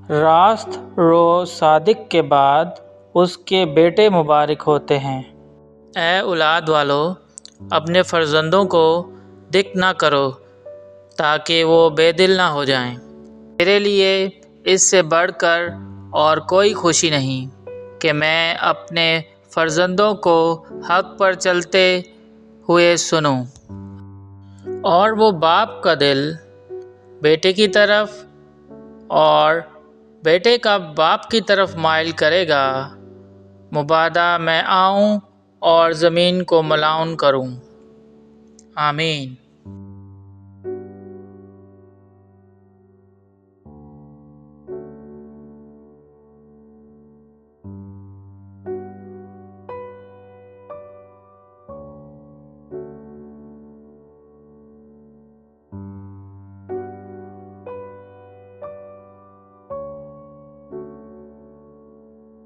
راست رو صادق کے بعد اس کے بیٹے مبارک ہوتے ہیں۔ اے اولاد والو، اپنے فرزندوں کو دکھ نہ کرو تاکہ وہ بے دل نہ ہو جائیں۔ میرے لیے اس سے بڑھ کر اور کوئی خوشی نہیں کہ میں اپنے فرزندوں کو حق پر چلتے ہوئے سنوں، اور وہ باپ کا دل بیٹے کی طرف اور بیٹے کا باپ کی طرف مائل کرے گا، مبادا میں آؤں اور زمین کو ملعون کروں۔ آمین۔